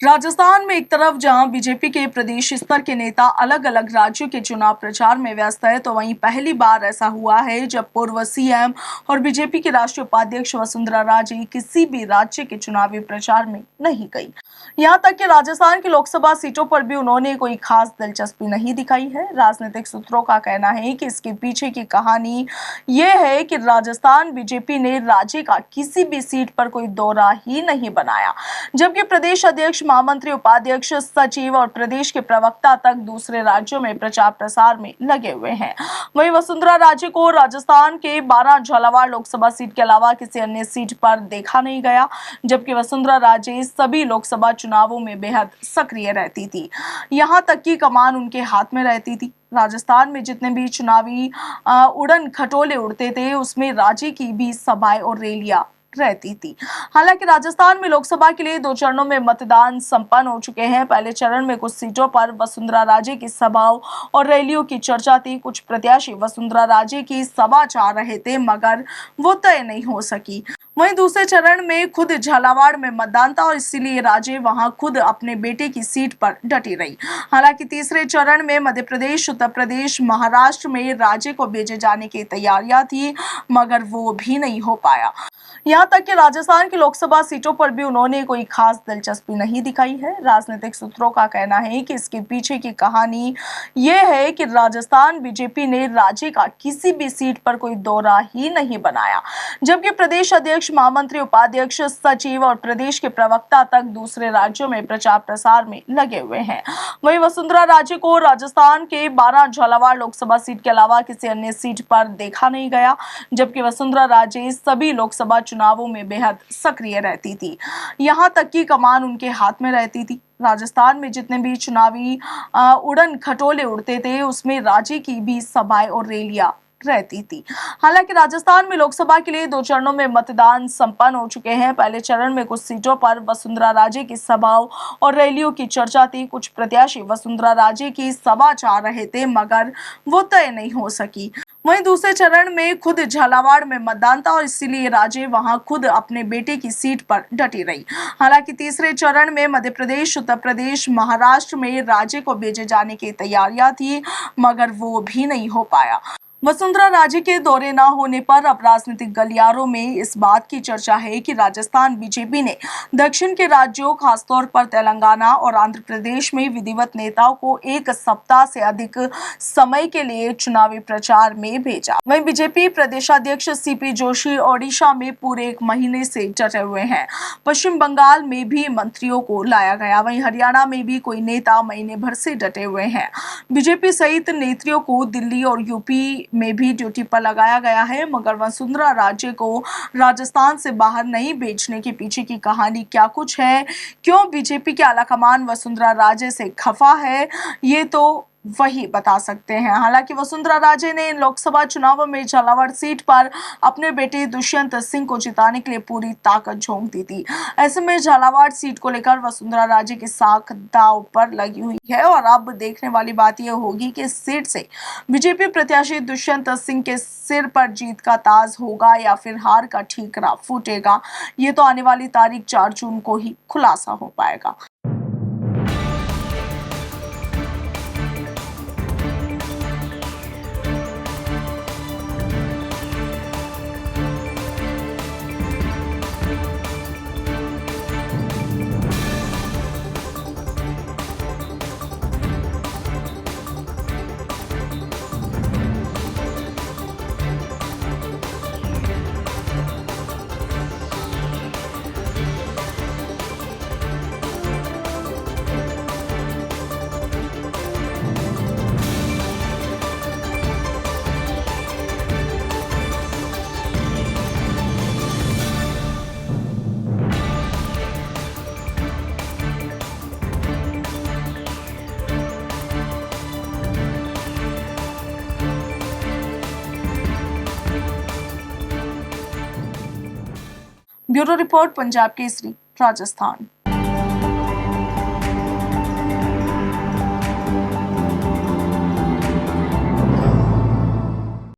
राजस्थान में एक तरफ जहां बीजेपी के प्रदेश स्तर के नेता अलग अलग राज्यों के चुनाव प्रचार में व्यस्त है, तो वहीं पहली बार ऐसा हुआ है जब पूर्व सीएम और बीजेपी की राष्ट्रीय उपाध्यक्ष वसुंधरा राजे किसी भी राज्य के चुनावी प्रचार में नहीं गई। यहां तक कि राजस्थान की लोकसभा सीटों पर भी उन्होंने कोई खास दिलचस्पी नहीं दिखाई है। राजनीतिक सूत्रों का कहना है कि इसके पीछे की कहानी ये है कि राजस्थान बीजेपी ने राज्य का किसी भी सीट पर कोई दौरा ही नहीं बनाया, जबकि प्रदेश अध्यक्ष, महामंत्री, उपाध्यक्ष, सचिव और प्रदेश के प्रवक्ता तक दूसरे राज्यों में प्रचार प्रसार में लगे हुए हैं। वहीं वसुंधरा राजे को राजस्थान के 12 झालावाड़ लोकसभा सीट के अलावा किसी अन्य सीट पर देखा नहीं गया, जबकि वसुंधरा राजे सभी लोकसभा चुनावों में बेहद सक्रिय रहती थी। यहां तक कि कमान उनके हाथ में रहती थी। राजस्थान में जितने भी चुनावी उड़न खटोले उड़ते थे, उसमें राजे की भी सभाएं और रैलियां रहती थी। हालांकि राजस्थान में लोकसभा के लिए 2 चरणों में मतदान संपन्न हो चुके हैं। पहले चरण में कुछ सीटों पर वसुंधरा राजे की सभाओं और रैलियों की चर्चा थी। कुछ प्रत्याशी वसुंधरा राजे की सभा चाह रहे थे, मगर वो तय नहीं हो सकी। वहीं दूसरे चरण में खुद झालावाड़ में मतदान था और इसीलिए राजे वहां खुद अपने बेटे की सीट पर डटी रही। हालांकि तीसरे चरण में मध्य प्रदेश, उत्तर प्रदेश, महाराष्ट्र में राजे को भेजे जाने की तैयारियां थी, मगर वो भी नहीं हो पाया। यहां तक कि राजस्थान की लोकसभा सीटों पर भी उन्होंने कोई खास दिलचस्पी नहीं दिखाई है। राजनीतिक सूत्रों का कहना है कि इसके पीछे की कहानी ये है कि राजस्थान बीजेपी ने राज्य का किसी भी सीट पर कोई दौरा ही नहीं बनाया, जबकि प्रदेश अध्यक्ष, महामंत्री, उपाध्यक्ष, सचिव और प्रदेश के प्रवक्ता तक दूसरे राज्यों में प्रचार प्रसार में लगे हुए हैं। वहीं वसुंधरा राजे को राजस्थान के 12 झालावाड़ लोकसभा सीट के अलावा किसी अन्य सीट पर देखा नहीं गया, जबकि वसुंधरा राजे सभी लोकसभा चुनावों में बेहद सक्रिय रहती थी। यहां तक कि कमान उनके हाथ में रहती थी। राजस्थान में जितने भी चुनावी उड़न खटोले उड़ते थे, उसमें राजे की भी सभाएं और रैलियां रहती थी। हालांकि राजस्थान में लोकसभा के लिए 2 चरणों में मतदान संपन्न हो चुके हैं। पहले चरण में कुछ सीटों पर वसुंधरा राजे की सभाओं और रैलियों की चर्चा थी। कुछ प्रत्याशी वसुंधरा राजे की सभा चाह रहे थे, मगर वो तय नहीं हो सकी। वहीं दूसरे चरण में खुद झालावाड़ में मतदान था और इसीलिए राजे वहां खुद अपने बेटे की सीट पर डटी रही। हालांकि तीसरे चरण में मध्य प्रदेश, उत्तर प्रदेश, महाराष्ट्र में राजे को भेजे जाने की तैयारियां थी, मगर वो भी नहीं हो पाया। वसुंधरा राजे के दौरे न होने पर अब राजनीतिक गलियारों में इस बात की चर्चा है कि राजस्थान बीजेपी ने दक्षिण के राज्यों, खासतौर पर तेलंगाना और आंध्र प्रदेश में विधिवत नेताओं को 1 सप्ताह से अधिक समय के लिए चुनावी प्रचार में भेजा। वहीं बीजेपी प्रदेशाध्यक्ष सीपी जोशी ओडिशा में पूरे 1 महीने से डटे हुए हैं। पश्चिम बंगाल में भी मंत्रियों को लाया गया। वहीं हरियाणा में भी कोई नेता महीने भर से डटे हुए हैं। बीजेपी सहित नेत्रियों को दिल्ली और यूपी में भी ड्यूटी पर लगाया गया है, मगर वसुंधरा राजे को राजस्थान से बाहर नहीं भेजने के पीछे की कहानी क्या कुछ है, क्यों बीजेपी के आलाकमान वसुंधरा राजे से खफा है, ये तो वही बता सकते हैं। हालांकि वसुंधरा राजे ने इन लोकसभा चुनावों में झालावाड़ सीट पर अपने बेटे दुष्यंत सिंह को जिताने के लिए पूरी ताकत झोंक दी थी। ऐसे में झालावाड़ सीट को लेकर वसुंधरा राजे की साख दांव पर लगी हुई है और अब देखने वाली बात यह होगी कि इस सीट से बीजेपी प्रत्याशी दुष्यंत सिंह के सिर पर जीत का ताज होगा या फिर हार का ठीकरा फूटेगा। ये तो आने वाली तारीख 4 जून को ही खुलासा हो पाएगा। Bureau report, Punjab Kesari, Rajasthan.